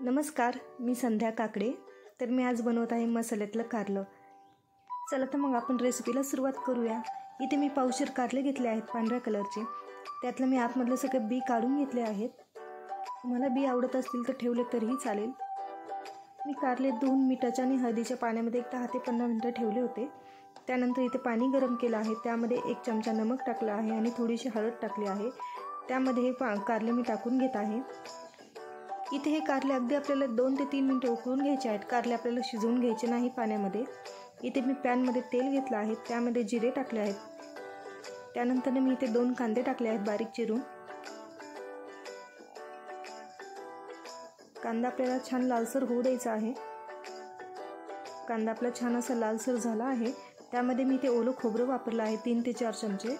नमस्कार, मी संध्या काकडे. तर मी आज बनवत आहे मसाल्यातलं कारलं. चला तर मग आपण रेसिपीला सुरुवात करूया. इथे मी पावशेर कारले घेतले आहेत पांढऱ्या कलरचे. त्यातलं मी आतमधलं सगळे बी काढून घेतले आहेत. तुम्हाला बी आवडत असतील तर ठेवले तरीही चालेल. मी कारले धुवून मिठाच्या आणि हळदीच्या पाण्यामध्ये 10 ते 15 मिनिटं ठेवले होते. त्यानंतर इथे पाणी गरम केलं आहे. त्यामध्ये 1 चमचा नमक टाकलं आहे आणि थोडीशी हळद टाकली आहे. त्यामध्ये हे कारले मी टाकून घेत आहे. इथे हे कारले अगदी आपल्याला 2 ते 3 मिनिटं उकळून घ्यायचे आहेत. कारले आपल्याला शिजवून घ्यायचे नाही पाण्यामध्ये. इथे मी पॅनमध्ये तेल घेतलं आहे. त्यामध्ये जिरे टाकले आहेत. त्यानंतर मी इथे 2 कांदे टाकले आहेत बारीक चिरून. कांदा आपल्याला छान लालसर होऊ द्यायचा आहे. कांदा आपला छान असा लालसर झाला आहे. त्यामध्ये मी इथे ओलं खोबरं वापरलं आहे 3 ते 4 चमचे.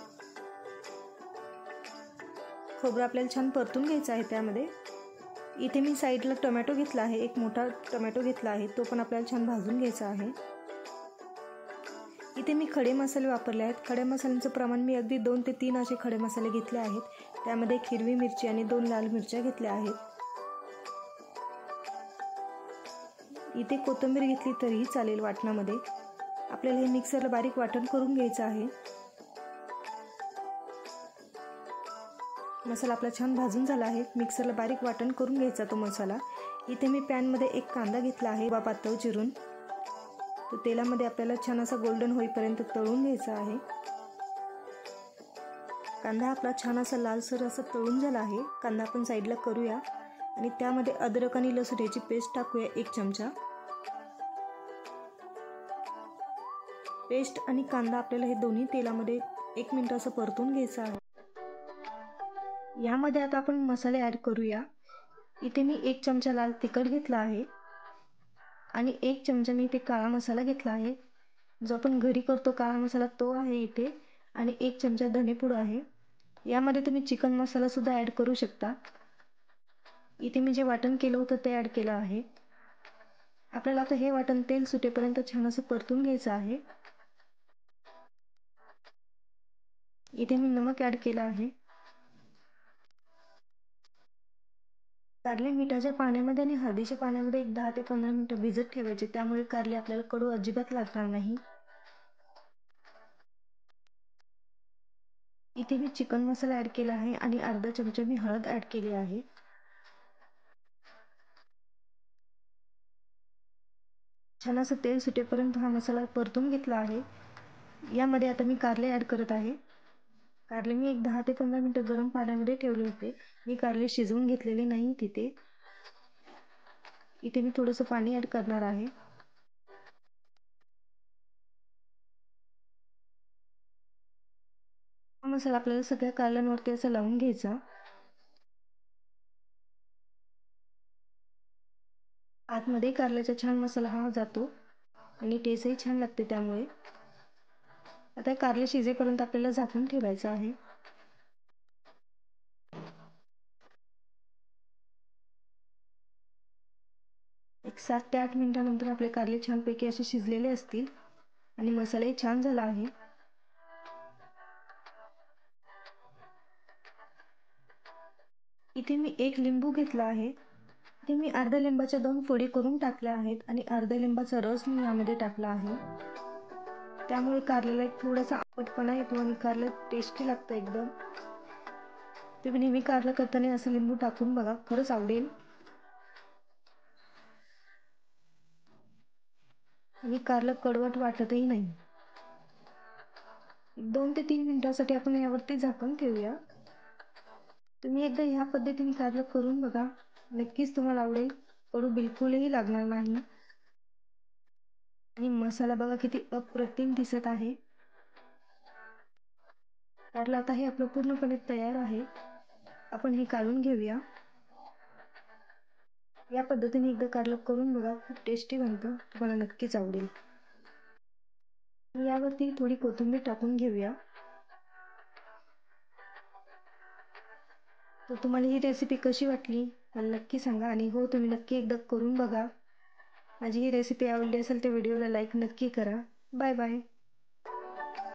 खोबरं आपल्याला छान परतून घ्यायचं आहे. त्यामध्ये इथे मी साईडला टोमॅटो घेतला आहे. एक मोठा टोमॅटो घेतला आहे. तो पण आपल्याला छान भाजून घ्यायचा आहे. इथे मी खडे मसाले वापरले आहेत. खडे मसाल्यांचं प्रमाण मी अगदी 2 ते 3 असे खडे मसाले घेतले आहेत. त्यामध्ये 1 हिरवी मिरची आणि 2 लाल मिरच्या घेतल्या आहेत. इथे कोथिंबीर घेतली तरीही चालेल वाटणामध्ये. आपल्याला हे मिक्सरला बारीक वाटण करून घ्यायचं आहे. मसाला आपला छान भाजून झाला आहे. मिक्सरला बारीक वाटण करून घ्यायचा तो मसाला. इथे मी पॅनमध्ये 1 कांदा घेतला आहे पातळ चिरून. तो तेलामध्ये आपल्याला छान असा गोल्डन होईपर्यंत तळून घ्यायचा आहे. कांदा आपला छान असा लालसर असा तळून झाला आहे. कांदा आपण साईडला करूया आणि त्यामध्ये अद्रक आणि लसूण याची पेस्ट टाकूया 1 चमचा. पेस्ट आणि कांदा आपल्याला हे दोन्ही तेलामध्ये 1 मिनिट असं परतून घ्यायचं आहे. यामध्ये आता आपण मसाले ॲड करूया. इथे मी 1 चमचा लाल तिखट घेतला आहे आणि 1 चमचा मी इथे काळा मसाला घेतला आहे. जो आपण घरी करतो काळा मसाला तो आहे इथे. आणि 1 चमचा धनेपूड आहे. यामध्ये तुम्ही चिकन मसाला सुद्धा ॲड करू शकता. इथे मी जे वाटण केलं होतं ते ॲड केलं आहे. आपल्याला आता हे वाटण तेल सुटेपर्यंत छान असं परतून घ्यायचं आहे. इथे मी नमक ॲड केलं आहे. कारले मिठाच्या पाण्यामध्ये आणि हळदीच्या पाण्यामध्ये 10 ते 15 मिनिटं भिजत ठेवायचे. त्यामुळे कारले आपल्याला कडू अजिबात लागणार नाही. इथे मी चिकन मसाला ॲड केला आहे आणि अर्धा चमचा मी हळद ॲड केली आहे. छान असं तेल सुटेपर्यंत हा मसाला परतून घेतला आहे. यामध्ये आता मी कारले ॲड करत आहे. कारले मी 10 ते 15 मिनिटं गरम पाण्यामध्ये ठेवले होते. मी कारले शिजवून घेतलेले नाही तिथे. इथे मी थोडंसं पाणी ॲड करणार आहे. हा मसाला आपल्याला सगळ्या कारल्यांवरती असं लावून घ्यायचा. आतमध्ये कारल्याचा छान मसाला हा जातो आणि टेस्टही छान लागते. त्यामुळे आता कारले शिजेपर्यंत आपल्याला झाकून ठेवायचं आहे. एक 7 ते 8 मिनिटानंतर आपले कारले छानपैकी असे शिजलेले असतील आणि मसालाही छान झाला आहे. इथे मी 1 लिंबू घेतला आहे. इथे मी अर्ध्या लिंबाच्या 2 फोडी करून टाकल्या आहेत आणि अर्ध्या लिंबाचा रस मी यामध्ये टाकला आहे. त्यामुळे कारल्याला एक थोडासा आंबटपणा येतो आणि कारलं टेस्टी लागतं एकदम. तुम्ही नेहमी कारलं करताना असं लिंबू टाकून बघा, खरंच आवडेल. आणि कारलं कडवट वाटतही नाही. 2 ते 3 मिनिटांसाठी आपण यावरती झाकण ठेवूया. तुम्ही एकदा ह्या पद्धतीने कारलं करून बघा, नक्कीच तुम्हाला आवडेल. कडू बिलकुलही लागणार नाही. आणि मसाला बघा किती अप्रतिम दिसत आहे. कारलं आता हे आपलं पूर्णपणे तयार आहे. आपण हे काढून घेऊया. या पद्धतीने एकदा कारलं करून बघा, खूप टेस्टी बनतं. तुम्हाला नक्कीच आवडेल. यावरती थोडी कोथिंबीर टाकून घेऊया. तर तुम्हाला ही रेसिपी कशी वाटली मला नक्की सांगा. आणि हो, तुम्ही नक्की एकदा करून बघा. माझी ही रेसिपी आवडली असेल तर व्हिडिओला लाईक नक्की करा. Bye bye.